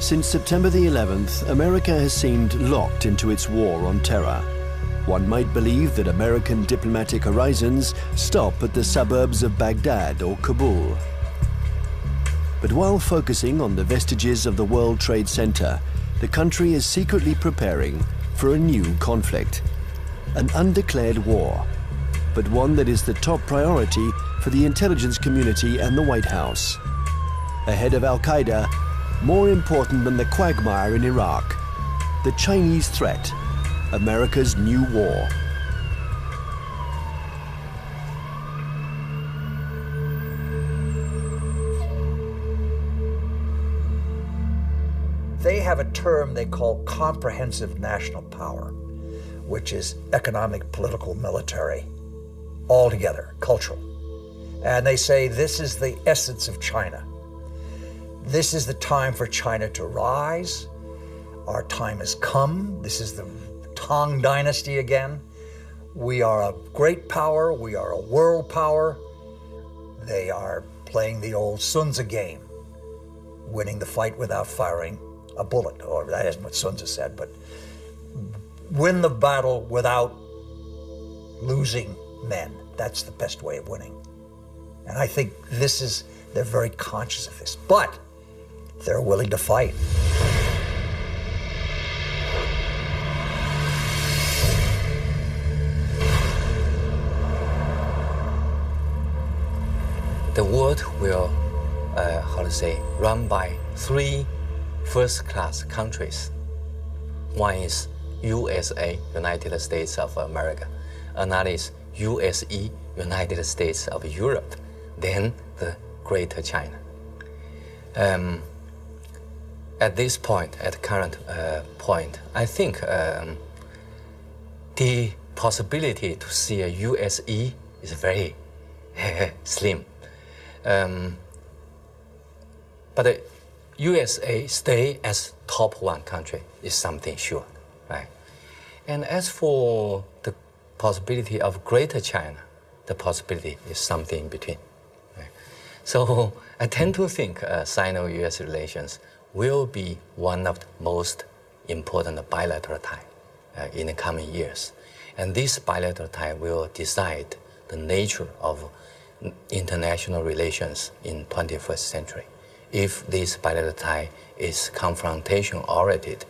Since September the 11th, America has seemed locked into its war on terror. One might believe that American diplomatic horizons stop at the suburbs of Baghdad or Kabul. But while focusing on the vestiges of the World Trade Center, the country is secretly preparing for a new conflict, an undeclared war, but one that is the top priority for the intelligence community and the White House. Ahead of Al-Qaeda, more important than the quagmire in Iraq, the Chinese threat, America's new war. They have a term they call comprehensive national power, which is economic, political, military, all together, cultural. And they say this is the essence of China. This is the time for China to rise. Our time has come. This is the Tang Dynasty again. We are a great power. We are a world power. They are playing the old Sun Tzu game, winning the fight without firing a bullet, or that isn't what Sun Tzu said, but win the battle without losing men. That's the best way of winning. And I think they're very conscious of this, but they're willing to fight. The world will, run by three first-class countries. One is USA, United States of America. Another is USE, United States of Europe. Then the Greater China. At this point, at the current point, I think the possibility to see a USE is very slim. But the USA stay as top one country is something sure, right? And as for the possibility of Greater China, the possibility is something in between. Right? So I tend to think Sino-US relations will be one of the most important bilateral ties in the coming years. And this bilateral tie will decide the nature of international relations in 21st century. If this bilateral tie is confrontation-oriented,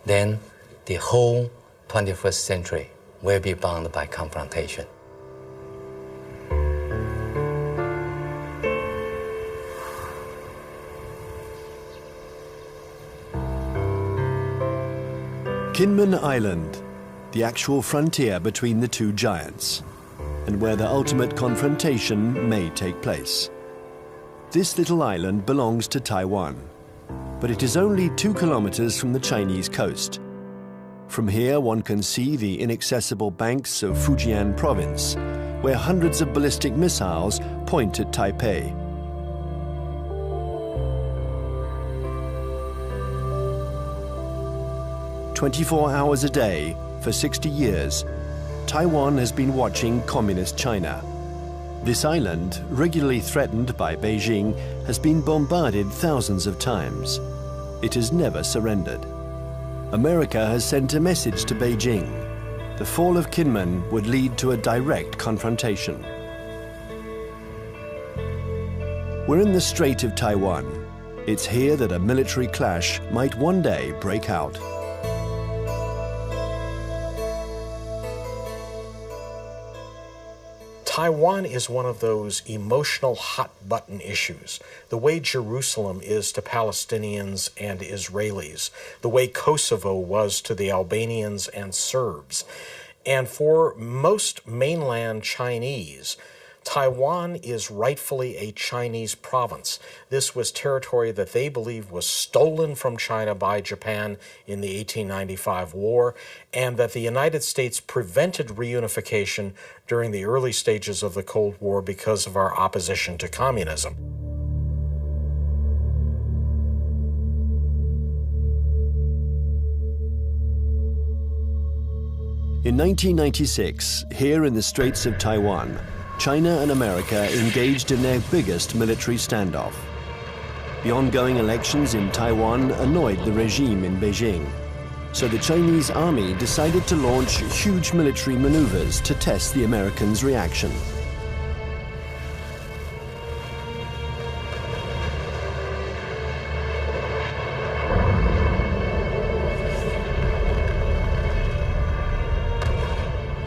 then the whole 21st century will be bound by confrontation. Kinmen Island, the actual frontier between the two giants, and where the ultimate confrontation may take place. This little island belongs to Taiwan, but it is only 2 kilometers from the Chinese coast. From here, one can see the inaccessible banks of Fujian province, where hundreds of ballistic missiles point at Taipei. "24 hours a day, for 60 years, Taiwan has been watching Communist China. This island, regularly threatened by Beijing, has been bombarded thousands of times. It has never surrendered. America has sent a message to Beijing. The fall of Kinmen would lead to a direct confrontation. We're in the Strait of Taiwan. It's here that a military clash might one day break out. Taiwan is one of those emotional hot-button issues, the way Jerusalem is to Palestinians and Israelis, the way Kosovo was to the Albanians and Serbs. And for most mainland Chinese, Taiwan is rightfully a Chinese province. This was territory that they believe was stolen from China by Japan in the 1895 war, and that the United States prevented reunification during the early stages of the Cold War because of our opposition to communism. In 1996, here in the Straits of Taiwan, China and America engaged in their biggest military standoff. The ongoing elections in Taiwan annoyed the regime in Beijing, so the Chinese army decided to launch huge military maneuvers to test the Americans' reaction.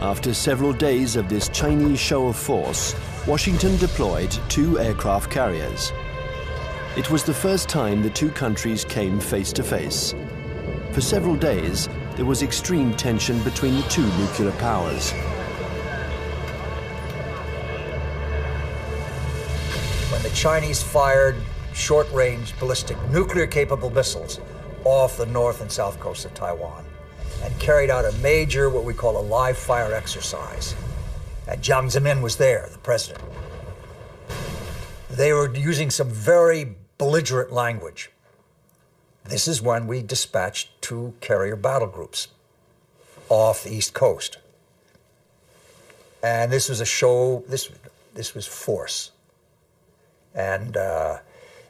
After several days of this Chinese show of force, Washington deployed 2 aircraft carriers. It was the first time the two countries came face to face. For several days, there was extreme tension between the two nuclear powers. When the Chinese fired short-range ballistic nuclear-capable missiles off the north and south coast of Taiwan and carried out a major, what we call a live-fire exercise. And Jiang Zemin was there, the president. They were using some very belligerent language. This is when we dispatched 2 carrier battle groups off the East Coast. And this was a show, this was force. And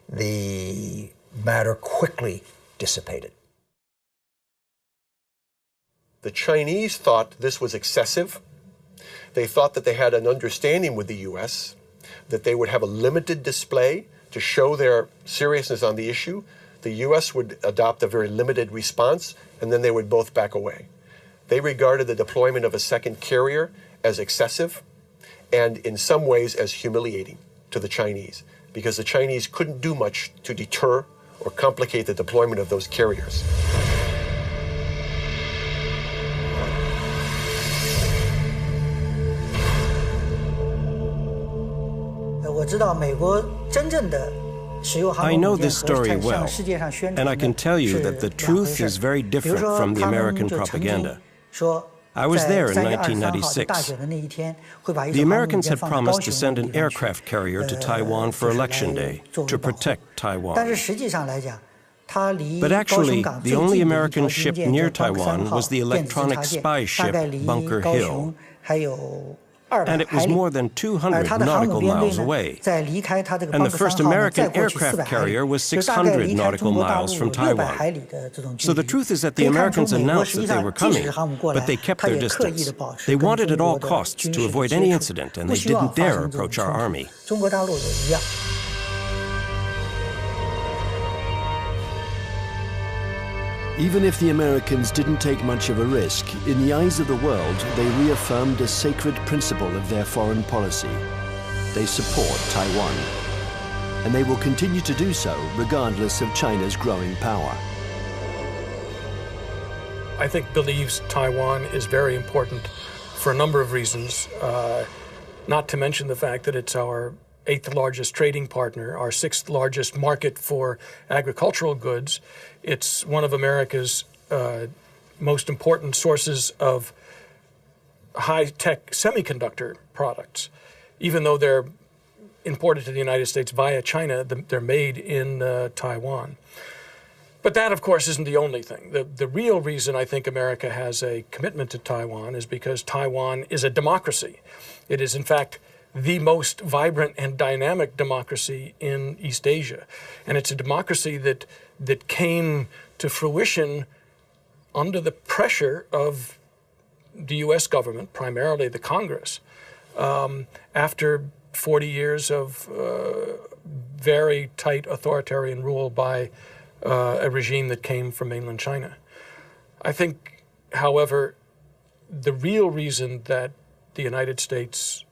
the matter quickly dissipated. The Chinese thought this was excessive. They thought that they had an understanding with the U.S., that they would have a limited display to show their seriousness on the issue. The U.S. would adopt a very limited response, and then they would both back away. They regarded the deployment of a second carrier as excessive and in some ways as humiliating to the Chinese, because the Chinese couldn't do much to deter or complicate the deployment of those carriers. I know this story well, and I can tell you that the truth is very different from the American propaganda. I was there in 1996. The Americans had promised to send an aircraft carrier to Taiwan for Election Day to protect Taiwan. But actually, the only American ship near Taiwan was the electronic spy ship Bunker Hill. And it was more than 200 nautical miles away. And the first American aircraft carrier was 600 nautical miles from Taiwan. So the truth is that the Americans announced that they were coming, but they kept their distance. They wanted at all costs to avoid any incident, and they didn't dare approach our army. Even if the Americans didn't take much of a risk, in the eyes of the world, they reaffirmed a sacred principle of their foreign policy. They support Taiwan, and they will continue to do so regardless of China's growing power. I think believes Taiwan is very important for a number of reasons, not to mention the fact that it's our 8th largest trading partner, our 6th largest market for agricultural goods. It's one of America's most important sources of high-tech semiconductor products. Even though they're imported to the United States via China, they're made in Taiwan. But that, of course, isn't the only thing. The real reason I think America has a commitment to Taiwan is because Taiwan is a democracy. It is, in fact, the most vibrant and dynamic democracy in East Asia. And it's a democracy that came to fruition under the pressure of the U.S. government, primarily the Congress, after 40 years of very tight authoritarian rule by a regime that came from mainland China. I think, however, the real reason that the United States,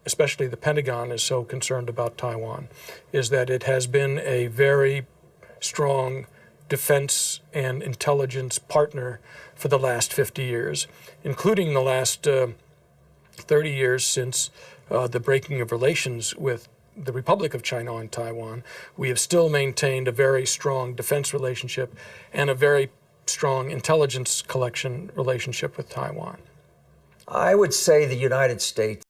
especially the Pentagon, is so concerned about Taiwan is that it has been a very strong defense and intelligence partner for the last 50 years, including the last 30 years since the breaking of relations with the Republic of China on Taiwan. We have still maintained a very strong defense relationship and a very strong intelligence collection relationship with Taiwan. I would say the United States